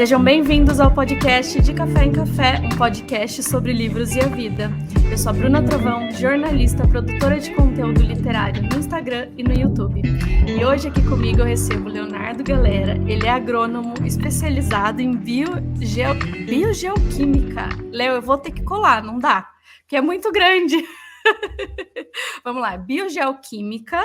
Sejam bem-vindos ao podcast de Café em Café, um podcast sobre livros e a vida. Eu sou a Bruna Trovão, jornalista, produtora de conteúdo literário no Instagram e no YouTube. E hoje aqui comigo eu recebo o Leonardo Galera. Ele é agrônomo especializado em biogeoquímica. Léo, eu vou ter que colar, não dá, porque é muito grande. Vamos lá, biogeoquímica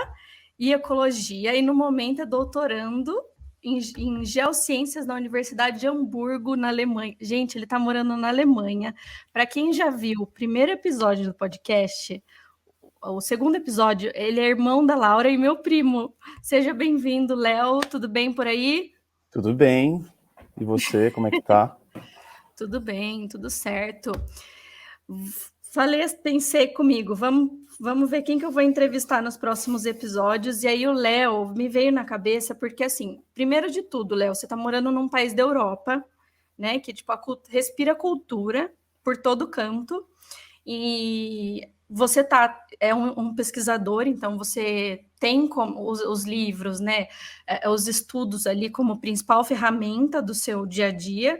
e ecologia, e no momento é doutorando em geociências na Universidade de Hamburgo, na Alemanha. Gente, ele está morando na Alemanha. Para quem já viu o primeiro episódio do podcast, o segundo episódio, ele é irmão da Laura e meu primo. Seja bem-vindo, Léo. Tudo bem por aí? Tudo bem. E você, como é que tá? Tudo bem, tudo certo. Pensei comigo, vamos ver quem que eu vou entrevistar nos próximos episódios. E aí o Léo me veio na cabeça, porque assim, primeiro de tudo, Léo, você está morando num país da Europa, né? Que tipo, respira cultura por todo canto. E você é um pesquisador, então você tem como os livros, né? Os estudos ali como principal ferramenta do seu dia a dia.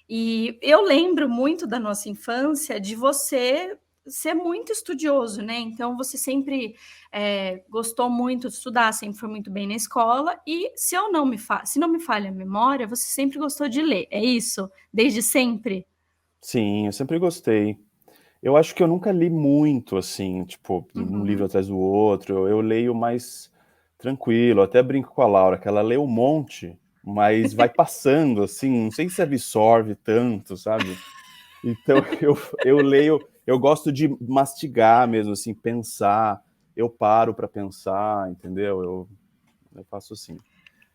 E eu lembro muito da nossa infância de você ser muito estudioso, né? Então você sempre gostou muito de estudar, sempre foi muito bem na escola. E se não me falha a memória, você sempre gostou de ler. É isso? Desde sempre? Sim, eu sempre gostei. Eu acho que eu nunca li muito, assim, tipo, um livro atrás do outro. Eu leio mais tranquilo. Eu até brinco com a Laura, que ela lê um monte, mas vai passando, assim, não sei se absorve tanto, sabe? Então eu leio, eu gosto de mastigar mesmo, assim, pensar. Eu paro para pensar, entendeu? Eu faço assim.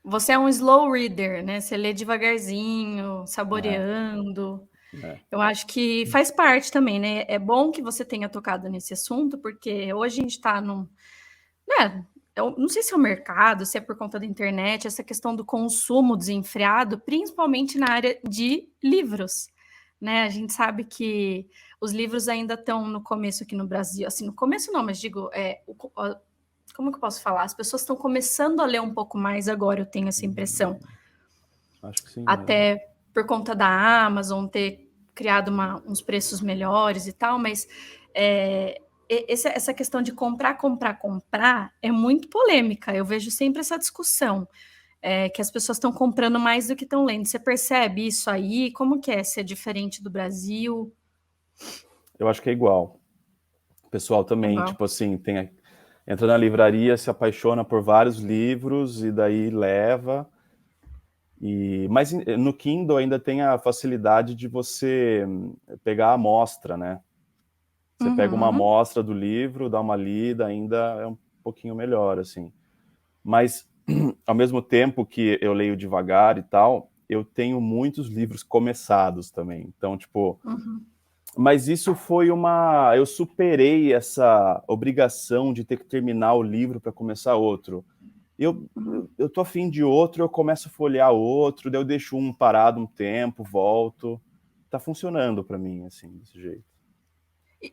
Você é um slow reader, né? Você lê devagarzinho, É, saboreando. é. Eu acho que faz parte também, né? É bom que você tenha tocado nesse assunto, porque hoje a gente está num. Né? Eu não sei se é o mercado, se é por conta da internet, essa questão do consumo desenfreado, principalmente na área de livros. Né? A gente sabe que os livros ainda estão no começo aqui no Brasil. Assim, no começo não, mas digo, como que eu posso falar? As pessoas estão começando a ler um pouco mais agora, eu tenho essa impressão. Acho que sim mesmo. Até por conta da Amazon ter criado uns preços melhores e tal, mas essa questão de comprar é muito polêmica. Eu vejo sempre essa discussão, que as pessoas estão comprando mais do que estão lendo. Você percebe isso aí? Como que é ser diferente do Brasil? Eu acho que é igual. O pessoal também, Igual. tipo assim, entra na livraria, se apaixona por vários livros e daí leva. Mas no Kindle ainda tem a facilidade de você pegar a amostra, né? Você pega uma Uhum. amostra do livro, dá uma lida, ainda é um pouquinho melhor, assim. Mas, ao mesmo tempo que eu leio devagar e tal, eu tenho muitos livros começados também. Então, tipo, Uhum. mas isso foi eu superei essa obrigação de ter que terminar o livro para começar outro. Eu, Uhum. eu tô afim de outro, eu começo a folhear outro, daí eu deixo um parado um tempo, volto. Tá funcionando para mim, assim, desse jeito.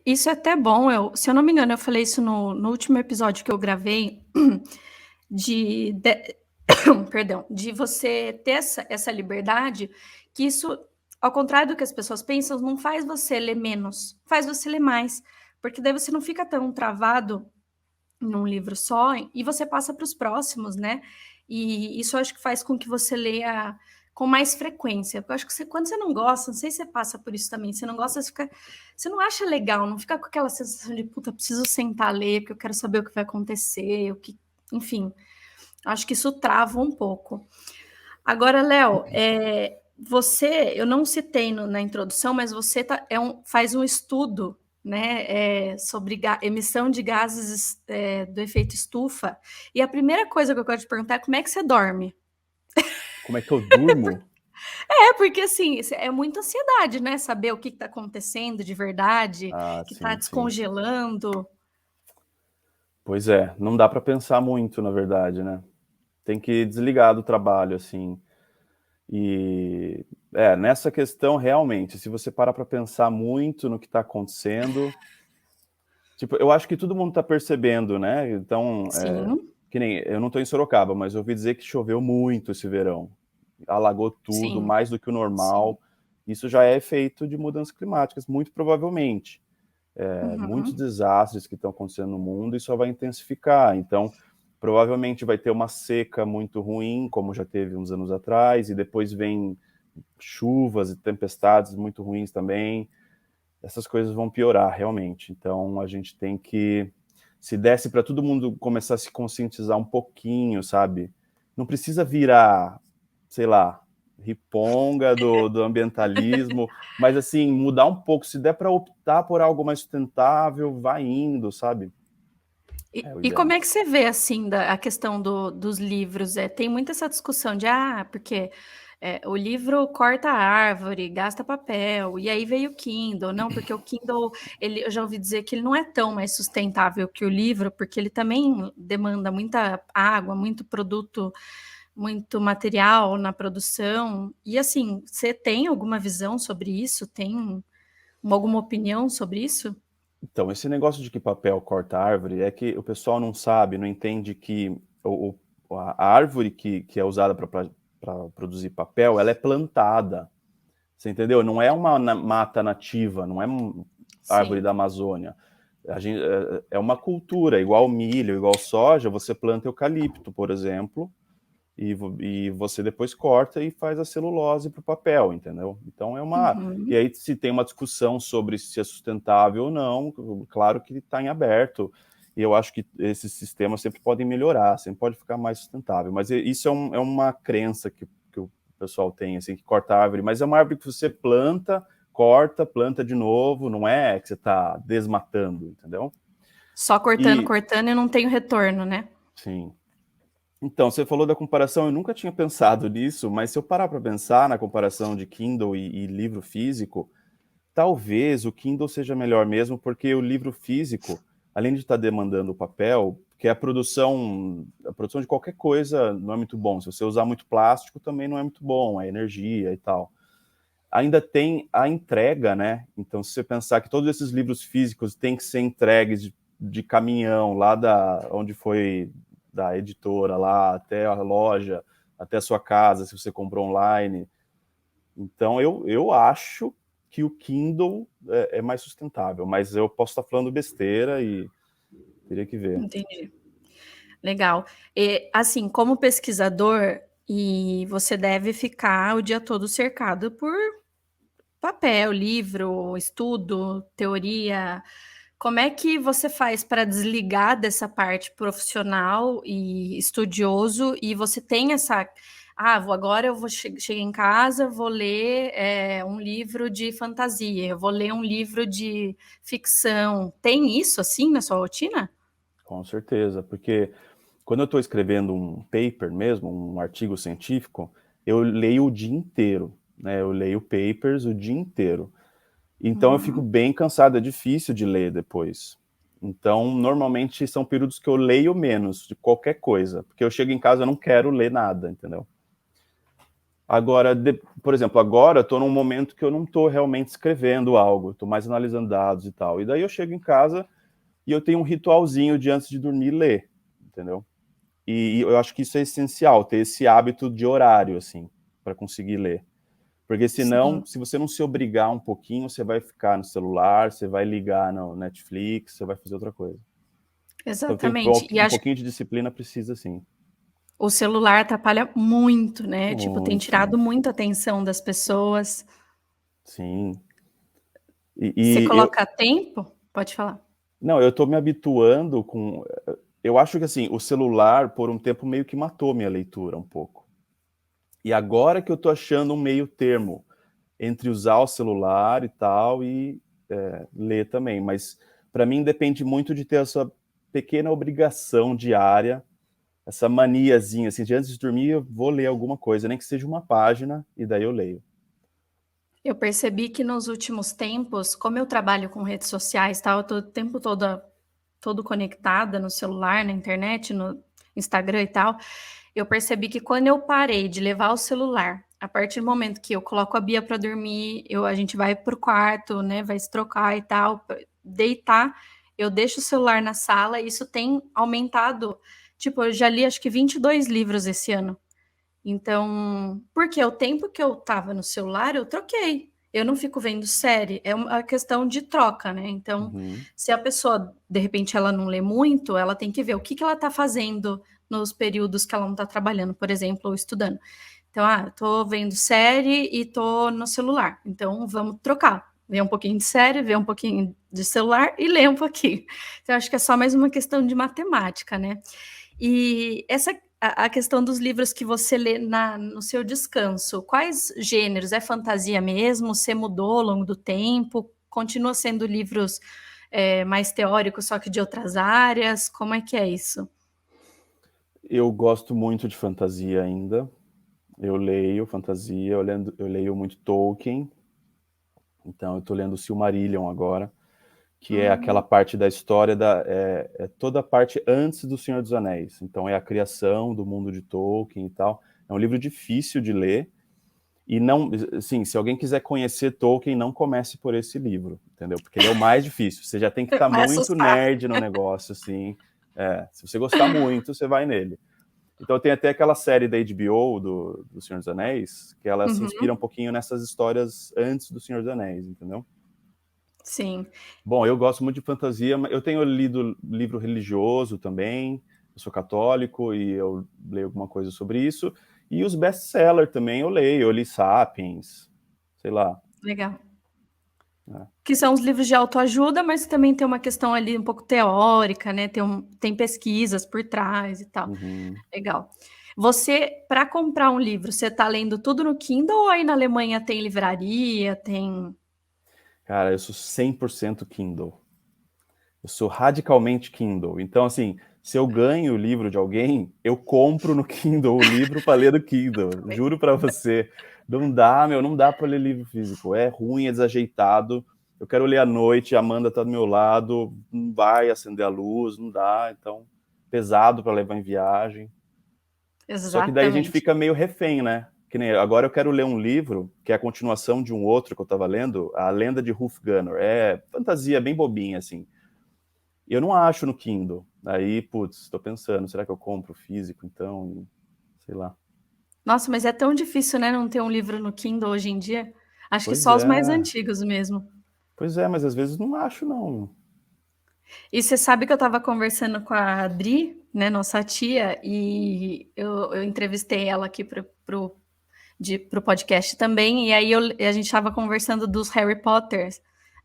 Isso é até bom. Se eu não me engano, eu falei isso no último episódio que eu gravei, de perdão, de você ter essa liberdade, que isso, ao contrário do que as pessoas pensam, não faz você ler menos, faz você ler mais, porque daí você não fica tão travado num livro só e você passa para os próximos, né? E isso eu acho que faz com que você leia com mais frequência. Porque eu acho que quando você não gosta, não sei se você passa por isso também, você não gosta, você não acha legal, não fica com aquela sensação de puta, preciso sentar a ler, porque eu quero saber o que vai acontecer, enfim. Acho que isso trava um pouco. Agora, Léo, eu não citei na introdução, mas você faz um estudo, né, sobre emissão de gases do efeito estufa. E a primeira coisa que eu quero te perguntar é como é que você dorme? Como é que eu durmo? Porque assim, é muita ansiedade, né? Saber o que está acontecendo de verdade, Ah, que está sim, sim. descongelando. Pois é, não dá para pensar muito, na verdade, né? Tem que desligar do trabalho, assim. E nessa questão, realmente, se você parar para pensar muito no que está acontecendo, tipo, eu acho que todo mundo está percebendo, né? Então, Sim. que nem eu não estou em Sorocaba, mas eu ouvi dizer que choveu muito esse verão. alagou tudo, Sim, mais do que o sim. normal. Isso já é efeito de mudanças climáticas, muito provavelmente. Muitos Uhum. desastres que estão acontecendo no mundo e só vai intensificar. Então, provavelmente vai ter uma seca muito ruim, como já teve uns anos atrás, e depois vem chuvas e tempestades muito ruins também. Essas coisas vão piorar realmente. Então, a gente tem que, se desse para todo mundo começar a se conscientizar um pouquinho, sabe? Não precisa virar, sei lá, riponga do ambientalismo, mas assim, mudar um pouco. Se der para optar por algo mais sustentável, vai indo, sabe? É o E como ideal. é que você vê, assim, a questão dos livros? Tem muita essa discussão de, porque o livro corta a árvore, gasta papel, e aí veio o Kindle. Não, porque o Kindle, eu já ouvi dizer que ele não é tão mais sustentável que o livro, porque ele também demanda muita água, muito produto, muito material na produção. E assim, você tem alguma visão sobre isso? Tem alguma opinião sobre isso? Então, esse negócio de que papel corta árvore é que o pessoal não sabe, não entende que a árvore que é usada para produzir papel, ela é plantada. Você entendeu? Não é uma mata nativa, não é árvore Sim. da Amazônia. É uma cultura, igual milho, igual soja, você planta eucalipto, por exemplo, e você depois corta e faz a celulose para o papel, entendeu? Então é uma. E Uhum. aí, se tem uma discussão sobre se é sustentável ou não, claro que está em aberto. E eu acho que esses sistemas sempre podem melhorar, sempre pode ficar mais sustentável. Mas isso é uma crença que o pessoal tem, assim, que corta a árvore. Mas é uma árvore que você planta, corta, planta de novo, não é que você está desmatando, entendeu? Só cortando, E, cortando e não tem o retorno, né? sim. Então, você falou da comparação, eu nunca tinha pensado nisso, mas se eu parar para pensar na comparação de Kindle e livro físico, talvez o Kindle seja melhor mesmo, porque o livro físico, além de estar demandando o papel, que a produção de qualquer coisa não é muito bom. Se você usar muito plástico, também não é muito bom, a energia e tal. Ainda tem a entrega, né? Então, se você pensar que todos esses livros físicos têm que ser entregues de caminhão, lá da onde foi da editora, lá até a loja, até a sua casa, se você comprou online. Então, eu acho que o Kindle é mais sustentável, mas eu posso estar falando besteira e teria que ver. Entendi. Legal. E, assim, como pesquisador, e você deve ficar o dia todo cercado por papel, livro, estudo, teoria. Como é que você faz para desligar dessa parte profissional e estudioso e você tem essa. Agora eu vou chegar em casa, vou ler um livro de fantasia, eu vou ler um livro de ficção. Tem isso assim na sua rotina? Com certeza, porque quando eu estou escrevendo um paper mesmo, um artigo científico, eu leio o dia inteiro, né? Eu leio papers o dia inteiro. Então eu fico Uhum. bem cansado, é difícil de ler depois. Então, normalmente são períodos que eu leio menos de qualquer coisa, porque eu chego em casa e não quero ler nada, entendeu? Agora, por exemplo, agora eu estou num momento que eu não estou realmente escrevendo algo, estou mais analisando dados e tal. E daí eu chego em casa e eu tenho um ritualzinho de antes de dormir ler, entendeu? E eu acho que isso é essencial, ter esse hábito de horário, assim, para conseguir ler. Porque senão, Sim, se você não se obrigar um pouquinho, você vai ficar no celular, você vai ligar no Netflix, você vai fazer outra coisa. Então tem exatamente. E um acho pouquinho de disciplina precisa sim. o celular atrapalha muito, né? Tipo, tem Muito, tirado muito a atenção das pessoas. sim. Você E eu, coloca tempo? Pode falar. não, eu tô me habituando com, eu acho que assim, o celular por um tempo meio que matou minha leitura um pouco. E agora que eu tô achando um meio termo entre usar o celular e tal e ler também, mas para mim depende muito de ter essa pequena obrigação diária, essa maniazinha, assim, de antes de dormir eu vou ler alguma coisa, nem que seja uma página, e daí eu leio. Eu percebi que nos últimos tempos, como eu trabalho com redes sociais, tal, eu tô o tempo todo conectada no celular, na internet, no Instagram e tal. Eu percebi que quando eu parei de levar o celular, a partir do momento que eu coloco a Bia para dormir, a gente vai pro quarto, né, vai se trocar e tal, deitar, eu deixo o celular na sala, e isso tem aumentado. Tipo, eu já li acho que 22 livros esse ano. Então, porque o tempo que eu estava no celular, eu troquei. Eu não fico vendo série, é uma questão de troca, né? Então, Uhum. se a pessoa, de repente, ela não lê muito, ela tem que ver o que ela está fazendo nos períodos que ela não está trabalhando, por exemplo, ou estudando. Então, eu tô vendo série e tô no celular. Então, vamos trocar. Ver um pouquinho de série, ver um pouquinho de celular e ler um pouquinho. Então, acho que é só mais uma questão de matemática, né? E a questão dos livros que você lê no seu descanso, quais gêneros? É fantasia mesmo? Você mudou ao longo do tempo? Continua sendo livros mais teóricos, só que de outras áreas? Como é que é isso? Eu gosto muito de fantasia ainda. Eu leio fantasia, eu leio muito Tolkien. Então eu tô lendo Silmarillion agora, que é aquela parte da história é toda a parte antes do Senhor dos Anéis. Então é a criação do mundo de Tolkien e tal. É um livro difícil de ler. E não, assim, se alguém quiser conhecer Tolkien, não comece por esse livro, entendeu? Porque ele é o mais difícil. Você já tem que estar Vai muito assustar. nerd no negócio, assim. Se você gostar muito, você vai nele. Então tem até aquela série da HBO, do Senhor dos Anéis, que ela se inspira um Uhum, pouquinho nessas histórias antes do Senhor dos Anéis, entendeu? sim. Bom, eu gosto muito de fantasia, mas eu tenho lido livro religioso também, eu sou católico e eu leio alguma coisa sobre isso. E os best-seller também eu leio, eu li Sapiens, sei lá. Legal. Né? Que são os livros de autoajuda, mas que também tem uma questão ali um pouco teórica, né? Tem pesquisas por trás e tal. Uhum. Legal. Você, para comprar um livro, você está lendo tudo no Kindle ou aí na Alemanha tem livraria, tem... Cara, eu sou 100% Kindle. Eu sou radicalmente Kindle. Então, assim, se eu ganho o livro de alguém, eu compro no Kindle o livro para ler do Kindle. Juro para você. Não dá, meu, não dá para ler livro físico. É ruim, é desajeitado. Eu quero ler à noite, a Amanda tá do meu lado, não vai acender a luz, não dá. Então, pesado para levar em viagem. Só que daí a gente Exatamente. fica meio refém, né? Que nem agora eu quero ler um livro que é a continuação de um outro que eu estava lendo, A Lenda de Hufgunor. É fantasia bem bobinha, assim. E eu não acho no Kindle. Aí, putz, estou pensando, será que eu compro físico então? Sei lá. Nossa, mas é tão difícil, né, não ter um livro no Kindle hoje em dia. Acho que Pois só os mais é. antigos mesmo. Pois é, mas às vezes não acho, não. E você sabe que eu estava conversando com a Adri, né, nossa tia, e eu entrevistei ela aqui pro podcast também, e aí a gente estava conversando dos Harry Potter,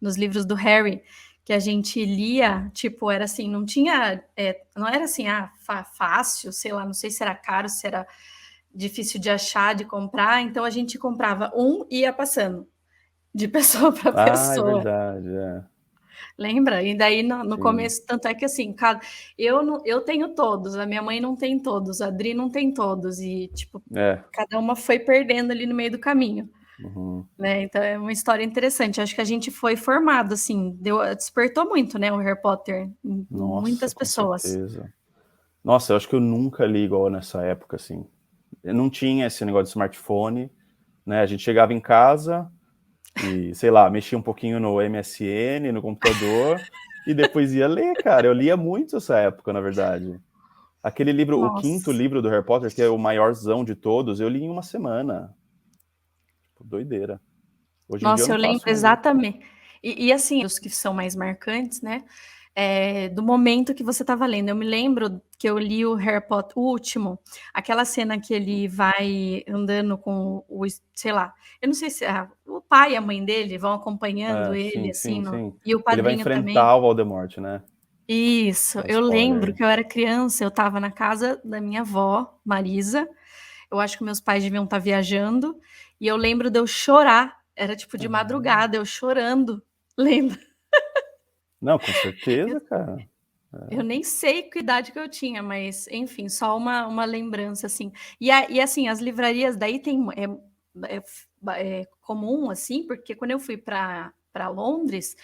dos livros do Harry, que a gente lia, tipo, era assim, não tinha, não era assim, fácil, sei lá, não sei se era caro, se era difícil de achar, de comprar, então a gente comprava um e ia passando, de pessoa para Ah, é pessoa. verdade, é. Lembra? E daí no Sim. começo, tanto é que assim, eu tenho todos, a minha mãe não tem todos, a Adri não tem todos, e tipo, É. cada uma foi perdendo ali no meio do caminho, Uhum. né? Então é uma história interessante. Acho que a gente foi formado, assim, despertou muito, né, o Harry Potter em Nossa, muitas com pessoas. certeza. Nossa, eu acho que eu nunca li igual nessa época, assim. Eu não tinha esse negócio de smartphone, né? A gente chegava em casa e, sei lá, mexia um pouquinho no MSN, no computador, e depois ia ler, cara. Eu lia muito essa época, na verdade. Aquele livro, o quinto Nossa. livro do Harry Potter, que é o maiorzão de todos, eu li em uma semana. Tipo, doideira. Hoje em dia eu Nossa, não eu lembro faço mais isso. exatamente. E assim, os que são mais marcantes, né? Do momento que você estava lendo. Eu me lembro que eu li o Harry Potter, o último, aquela cena que ele vai andando com sei lá, eu não sei se o pai e a mãe dele vão acompanhando É, ele, sim, assim, sim, sim. e o Ele vai padrinho também. enfrentar o Voldemort, né? Isso, Dá eu lembro spoiler. que eu era criança, eu estava na casa da minha avó, Marisa. Eu acho que meus pais deviam estar viajando, e eu lembro de eu chorar, era tipo de Ah. madrugada, eu chorando, lendo. Não, com Eu, certeza, cara. eu nem sei que idade que eu tinha, mas enfim, só uma lembrança assim. E assim, as livrarias daí é comum assim, porque quando eu fui para Londres,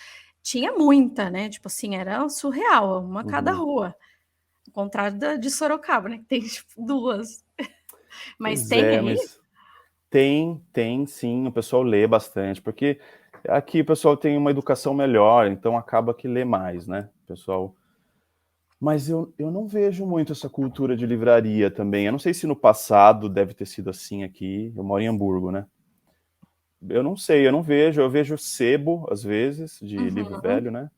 tinha muita, né? Tipo assim, era surreal, uma a cada Uhum. rua. Ao contrário de Sorocaba, né? Que tem tipo, duas. Mas Pois tem é, aí? mas tem sim, o pessoal lê bastante, porque aqui o pessoal tem uma educação melhor, então acaba que lê mais, né? O pessoal Mas eu não vejo muito essa cultura de livraria também. Eu não sei se no passado deve ter sido assim aqui. Eu moro em Hamburgo, né? Eu não sei, eu não vejo. Eu vejo sebo, às vezes, de livro Uhum. velho, né?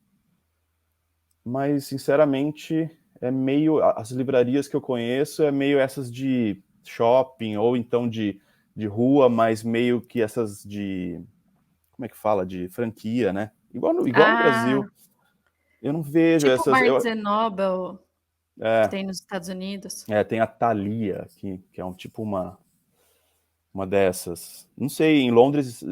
Mas, sinceramente, é meio. As livrarias que eu conheço é meio essas de shopping ou então de rua, mas meio que essas de. Como é que fala? De franquia, né? Igual no Ah, Brasil. Eu não vejo tipo essas. Barnes and Noble que É, tem nos Estados Unidos. tem a Thalia, que é um tipo uma dessas. Não sei, em Londres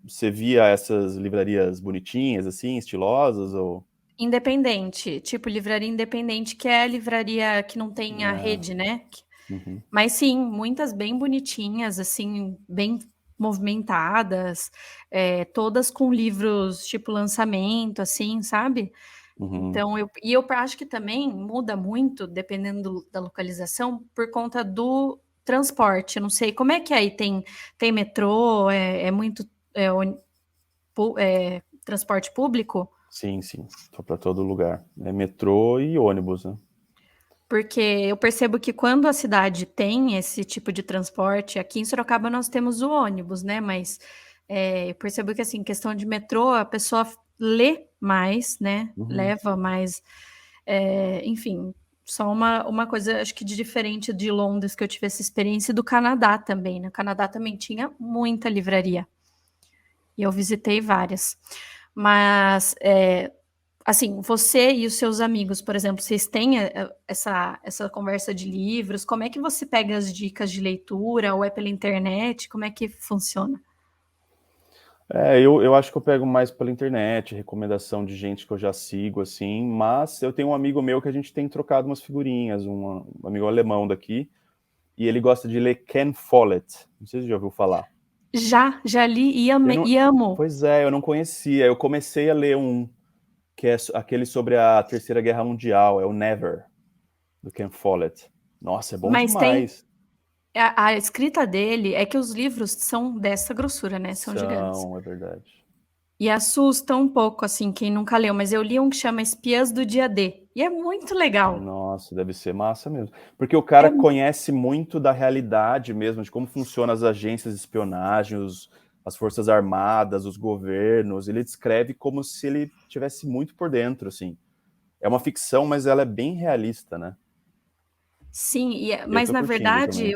você via essas livrarias bonitinhas, assim, estilosas, ou... Independente, tipo livraria independente, que é a livraria que não tem a Ah, rede, né? uhum, Mas sim, muitas bem bonitinhas, assim, bem movimentadas, todas com livros tipo lançamento, assim, sabe? uhum. Então, eu acho que também muda muito, dependendo da localização, por conta do transporte. Eu não sei como é que aí tem metrô, é muito transporte público. Sim, sim, tô para todo lugar. É metrô e ônibus, né? Porque eu percebo que quando a cidade tem esse tipo de transporte, aqui em Sorocaba nós temos o ônibus, né? Mas eu percebo que, assim, questão de metrô, a pessoa lê mais, né? Uhum, Leva mais, enfim, só uma coisa, acho que de diferente de Londres, que eu tive essa experiência, e do Canadá também, né? O Canadá também tinha muita livraria, e eu visitei várias. Mas assim, você e os seus amigos, por exemplo, vocês têm essa conversa de livros? Como é que você pega as dicas de leitura? Ou é pela internet? Como é que funciona? eu acho que eu pego mais pela internet, recomendação de gente que eu já sigo, assim, mas eu tenho um amigo meu que a gente tem trocado umas figurinhas, um amigo alemão daqui, e ele gosta de ler Ken Follett. Não sei se você já ouviu falar. Já li e, Eu não, e amo. pois é, eu não conhecia. Eu comecei a ler um que é aquele sobre a Terceira Guerra Mundial, é o Never, do Ken Follett. Nossa, é bom Mas tem. demais. A escrita dele é que os livros são dessa grossura, né? São gigantes. São, é verdade. E assusta um pouco, assim, quem nunca leu. Mas eu li um que chama Espiãs do Dia D. E é muito legal. Nossa, deve ser massa mesmo. Porque o É cara conhece muito da realidade mesmo, de como funcionam as agências de espionagem, as forças armadas, os governos. Ele descreve como se ele tivesse muito por dentro, assim. É uma ficção, mas ela é bem realista, né? Sim, Eu mas tô na curtindo verdade, também.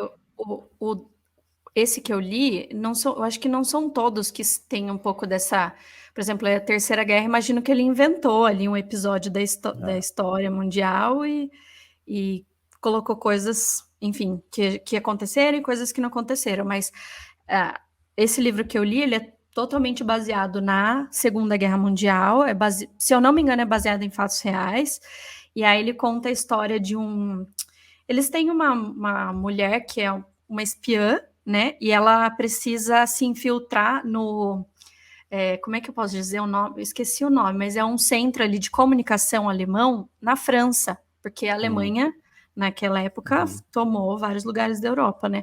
esse que eu li, não são, eu acho que não são todos que têm um pouco dessa. Por exemplo, a Terceira Guerra, imagino que ele inventou ali um episódio da É. história mundial e colocou coisas, enfim, que aconteceram e coisas que não aconteceram. Mas ah, esse livro que eu li, ele é totalmente baseado na Segunda Guerra Mundial. Se eu não me engano, é baseado em fatos reais. E aí ele conta a história de um. Eles têm uma mulher que é uma espiã, né? E ela precisa se infiltrar no. Como é que eu posso dizer o nome? Eu esqueci o nome, mas é um centro ali de comunicação alemão na França, porque a Hum, Alemanha, naquela época, uhum, tomou vários lugares da Europa, né?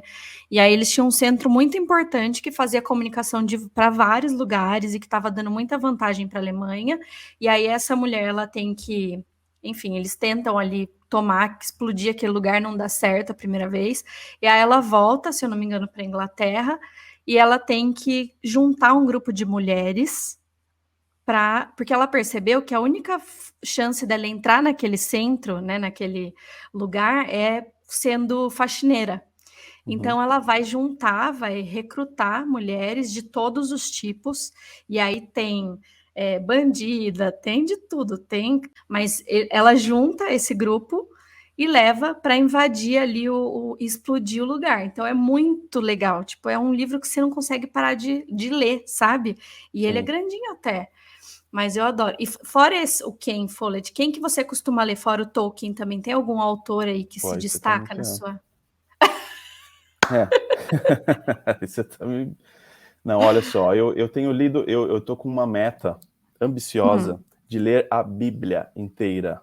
E aí eles tinham um centro muito importante que fazia comunicação para vários lugares e que estava dando muita vantagem para a Alemanha. E aí essa mulher, ela tem que. Enfim, eles tentam ali tomar, explodir aquele lugar, não dá certo a primeira vez. E aí ela volta, se eu não me engano, para a Inglaterra e ela tem que juntar um grupo de mulheres porque ela percebeu que a única chance dela entrar naquele centro, né, naquele lugar, é sendo faxineira. uhum, Então ela vai juntar, vai recrutar mulheres de todos os tipos, e aí tem bandida, tem de tudo, tem, mas ela junta esse grupo e leva para invadir ali explodir o lugar. Então é muito legal. Tipo, é um livro que você não consegue parar de ler, sabe? E ele é sim. grandinho até. Mas eu adoro. E fora o Ken Follett, quem que você costuma ler fora o Tolkien também? Tem algum autor aí que Pô, se aí você tá me destaca na ferrando. sua? É. Aí você tá me... Não, olha só, eu tenho lido, eu tô com uma meta ambiciosa Hum. de ler a Bíblia inteira.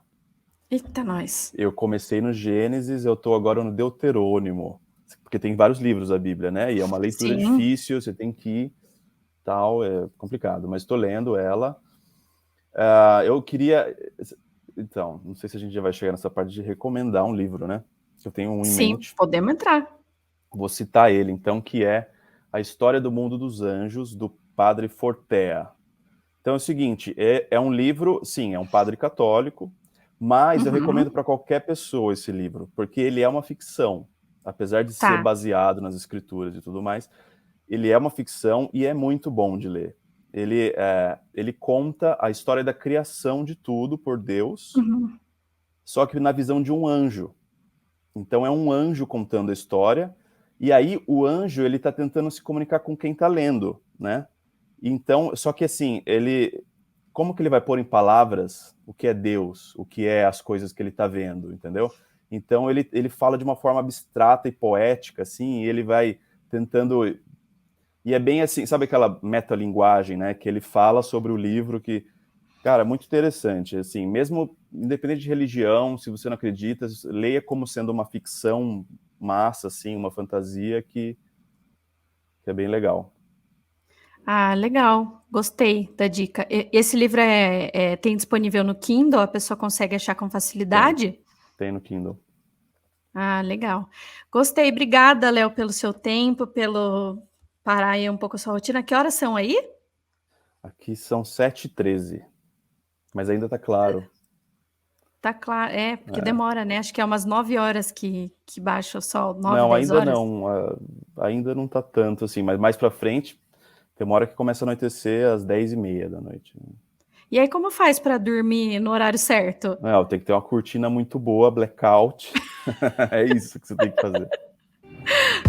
Eita, nós. Eu comecei no Gênesis, eu tô agora no Deuterônimo, porque tem vários livros da Bíblia, né? E é uma leitura Sim. difícil, você tem que ir, tal, é complicado, mas estou lendo ela. Eu queria, então, não sei se a gente já vai chegar nessa parte de recomendar um livro, né? Eu tenho um em Sim, mente. podemos entrar. Vou citar ele, então, que é A História do Mundo dos Anjos, do Padre Fortea. Então é o seguinte, é um livro, sim, é um padre católico, mas eu recomendo para qualquer pessoa esse livro, porque ele é uma ficção, apesar de ser Tá. baseado nas escrituras e tudo mais, ele é uma ficção e é muito bom de ler. Ele conta a história da criação de tudo por Deus, Uhum. só que na visão de um anjo. Então é um anjo contando a história, e aí o anjo ele está tentando se comunicar com quem está lendo, né? Então, só que assim, como que ele vai pôr em palavras o que é Deus, o que é as coisas que ele está vendo, entendeu? Então ele fala de uma forma abstrata e poética, assim, e ele vai tentando, e é bem assim, sabe aquela metalinguagem, né, que ele fala sobre o livro que, cara, é muito interessante, assim, mesmo independente de religião, se você não acredita, leia como sendo uma ficção massa, assim, uma fantasia que é bem legal. Ah, legal. Gostei da dica. Esse livro tem disponível no Kindle? A pessoa consegue achar com Tem, facilidade? tem no Kindle. Ah, legal. Gostei. Obrigada, Léo, pelo seu tempo, pelo parar aí um pouco a sua rotina. Que horas são aí? Aqui são 7h13, mas ainda tá claro. Tá claro. Porque demora, né? Acho que é umas 9 horas que baixa o sol, 9, Não, 10 ainda horas. não, ainda não tá tanto assim, mas mais pra frente, tem uma hora que começa a anoitecer às 10h30 da noite. E aí, como faz para dormir no horário certo? Não, tem que ter uma cortina muito boa, blackout. É isso que você tem que fazer.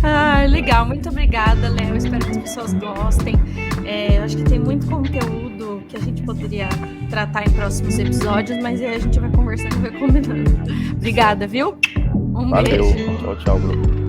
Ah, legal. Muito obrigada, Léo. Espero que as pessoas gostem. Eu acho que tem muito conteúdo que a gente poderia tratar em próximos episódios, mas aí a gente vai conversando e vai combinando. Obrigada, viu? Um Valeu. beijo. Tchau, tchau, Bruno.